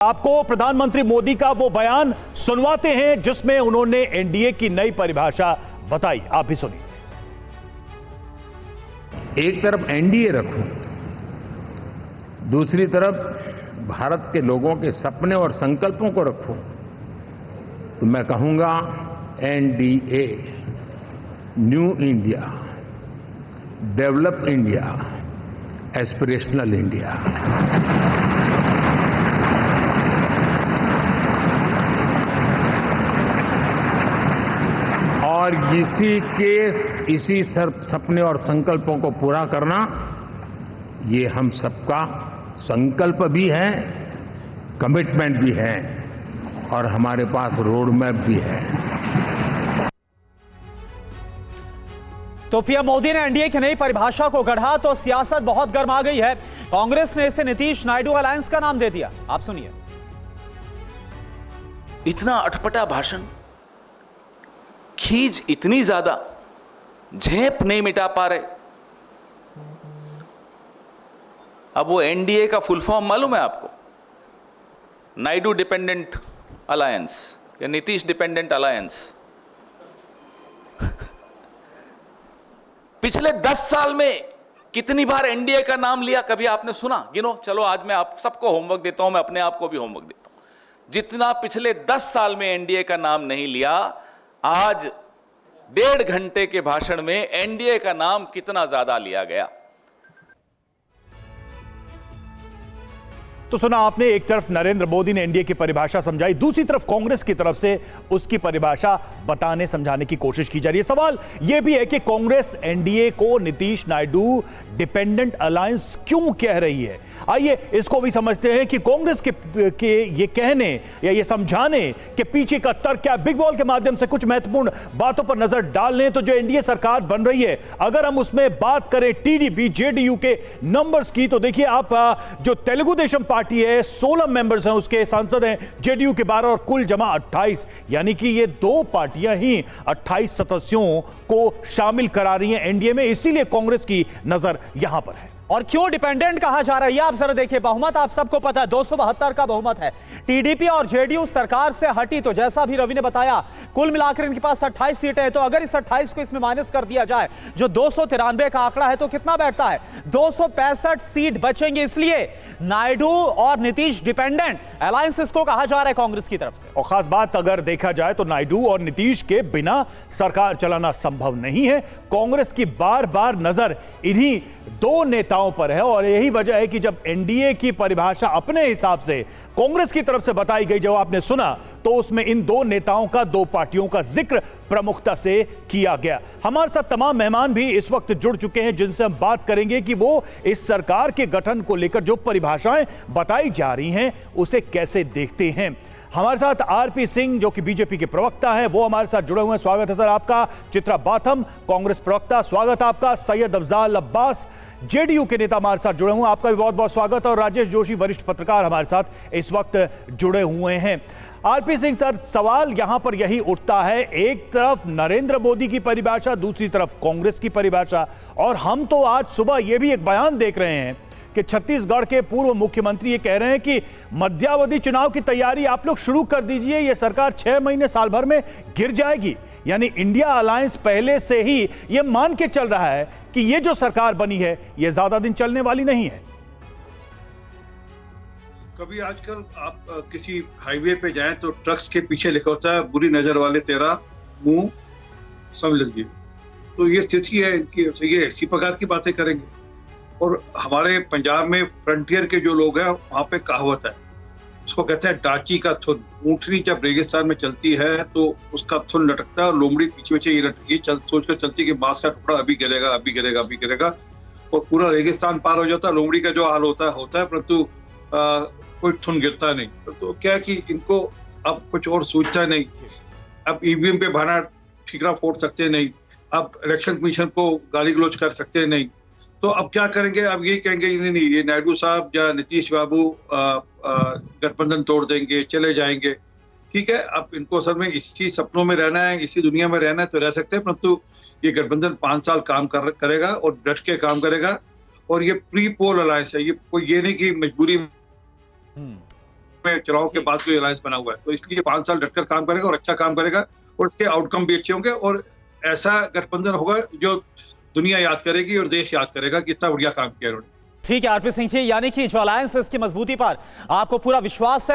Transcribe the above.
आपको प्रधानमंत्री मोदी का वो बयान सुनवाते हैं जिसमें उन्होंने एनडीए की नई परिभाषा बताई। आप भी सुनिए। एक तरफ एनडीए रखूं, दूसरी तरफ भारत के लोगों के सपने और संकल्पों को रखूं, तो मैं कहूंगा NDA, new India, develop India, aspirational India. और इसी सपने और संकल्पों को पूरा करना, ये हम सबका संकल्प भी है, कमिटमेंट भी है और हमारे पास रोड मैप भी है। तो पीएम मोदी ने एनडीए की नई परिभाषा को गढ़ा तो सियासत बहुत गर्म आ गई है। कांग्रेस ने इसे नीतीश नायडू अलायंस का नाम दे दिया। आप सुनिए। इतना अटपटा भाषण, खीज इतनी ज्यादा, झेप नहीं मिटा पा रहे। अब वो एनडीए का फुल फॉर्म मालूम है आपको? नायडू डिपेंडेंट अलायंस या नीतीश डिपेंडेंट अलायंस। पिछले 10 साल में कितनी बार एनडीए का नाम लिया, कभी आपने सुना? गिनो। चलो आज मैं आप सबको होमवर्क देता हूं, मैं अपने आप को भी होमवर्क देता हूं। जितना पिछले 10 साल में एनडीए का नाम नहीं लिया, आज 1.5 घंटे के भाषण में एनडीए का नाम कितना ज्यादा लिया गया। तो सुना आपने, एक तरफ नरेंद्र मोदी ने एनडीए की परिभाषा समझाई, दूसरी तरफ कांग्रेस की तरफ से उसकी परिभाषा बताने समझाने की कोशिश की जा रही है। सवाल यह भी है कि कांग्रेस एनडीए को नीतीश नायडू डिपेंडेंट अलायंस क्यों कह रही है। आइए इसको भी समझते हैं कि कांग्रेस के ये कहने या ये समझाने के पीछे का तर्क क्या। बिग बॉल के माध्यम से कुछ महत्वपूर्ण बातों पर नजर डाल लें तो जो एनडीए सरकार बन रही है, अगर हम उसमें बात करें टीडीपी जेडीयू के नंबर्स की, तो देखिए आप जो तेलुगु देशम पार्टी है 16 मेंबर्स हैं, उसके सांसद हैं, जेडीयू के 12 और कुल जमा 28, यानी कि ये दो पार्टियां ही 28 सदस्यों को शामिल करा रही हैं एनडीए में। इसीलिए कांग्रेस की नजर यहां पर है। और क्यों डिपेंडेंट कहा जा रहा है, आप जरा देखिए। बहुमत आप सबको पता है, 272 का बहुमत है। टीडीपी और जेडीयू सरकार से हटी, तो जैसा भी रवि ने बताया, कुल मिलाकर इनके पास 28 सीटें हैं। तो अगर इस 28 को इसमें माइनस कर दिया जाए, जो 293 का आंकड़ा है, तो कितना बैठता है? 265 सीट बचेंगे। इसलिए नायडू और नीतीश डिपेंडेंट अलायंस इसको कहा जा रहा है कांग्रेस की तरफ से। और खास बात अगर देखा जाए तो नायडू और नीतीश के बिना सरकार चलाना संभव नहीं है। कांग्रेस की बार बार नजर इन्हीं दो नेताओं पर है और यही वजह है कि जब एनडीए की परिभाषा अपने हिसाब से कांग्रेस की तरफ से बताई गई, जो आपने सुना, तो उसमें इन दो नेताओं का, दो पार्टियों का जिक्र प्रमुखता से किया गया। हमारे साथ तमाम मेहमान भी इस वक्त जुड़ चुके हैं जिनसे हम बात करेंगे कि वो इस सरकार के गठन को लेकर जो परिभाषाएं बताई जा रही हैं उसे कैसे देखते हैं। हमारे साथ आरपी सिंह जो कि बीजेपी के प्रवक्ता हैं, वो हमारे साथ जुड़े हुए हैं। स्वागत है सर आपका। चित्रा बाथम, कांग्रेस प्रवक्ता, स्वागत आपका। सैयद अफजाल अब्बास, जेडीयू के नेता, हमारे साथ जुड़े हुए हैं, आपका भी बहुत बहुत स्वागत। और राजेश जोशी, वरिष्ठ पत्रकार, हमारे साथ इस वक्त जुड़े हुए हैं। आरपी सिंह सर, सवाल यहां पर यही उठता है, एक तरफ नरेंद्र मोदी की परिभाषा, दूसरी तरफ कांग्रेस की परिभाषा, और हम तो आज सुबह यह भी एक बयान देख रहे हैं कि छत्तीसगढ़ के पूर्व मुख्यमंत्री ये कह रहे हैं कि मध्यावधि चुनाव की तैयारी आप लोग शुरू कर दीजिए, ये सरकार 6 महीने साल भर में गिर जाएगी। यानी इंडिया अलायंस पहले से ही ये मान के चल रहा है कि ये जो सरकार बनी है ये ज्यादा दिन चलने वाली नहीं है। कभी आजकल आप किसी हाईवे पे जाएं तो ट्रक्स के पीछे लिखा होता है, बुरी नजर वाले तेरा मुंह समझ लीजिए। तो ये स्थिति है इनकी, ये इसी प्रकार की बातें करेंगे। और हमारे पंजाब में फ्रंटियर के जो लोग हैं, वहाँ पे कहावत है, उसको कहते हैं डाची का थुन। ऊँटनी जब रेगिस्तान में चलती है तो उसका थुन लटकता है और लोमड़ी पीछे पीछे ये लटकी सोचकर चलती कि मांस का टुकड़ा अभी गिरेगा, अभी गिरेगा, अभी गिरेगा, और पूरा रेगिस्तान पार हो जाता है। लोमड़ी का जो हाल होता है परंतु कोई थुन गिरता नहीं। तो क्या है कि इनको अब कुछ और सूझता नहीं। अब ईवीएम पे भाना ठीकरा फोड़ सकते नहीं, अब इलेक्शन कमीशन को गाली गलौज कर सकते नहीं। तो अब क्या करेंगे? अब यही कहेंगे नहीं, ये नायडू साहब या नीतीश बाबू गठबंधन तोड़ देंगे, चले जाएंगे। ठीक है, अब इनको असल में इसी सपनों में रहना है, इसी दुनिया में रहना है तो रह सकते हैं, परंतु ये गठबंधन 5 साल काम करेगा और डट के काम करेगा। और ये प्री पोल अलायंस है, ये कोई ये नहीं कि मजबूरी में चुनाव के बाद जो अलायंस बना हुआ है, तो इसलिए 5 साल डटकर काम करेगा और अच्छा काम करेगा और उसके आउटकम भी अच्छे होंगे और ऐसा गठबंधन होगा जो दुनिया याद करेगी और देश याद करेगा कि इतना बढ़िया काम किया उन्होंने। ठीक है आरपी सिंह जी, यानी कि जो अलायंस है इसकी मजबूती पर आपको पूरा विश्वास है।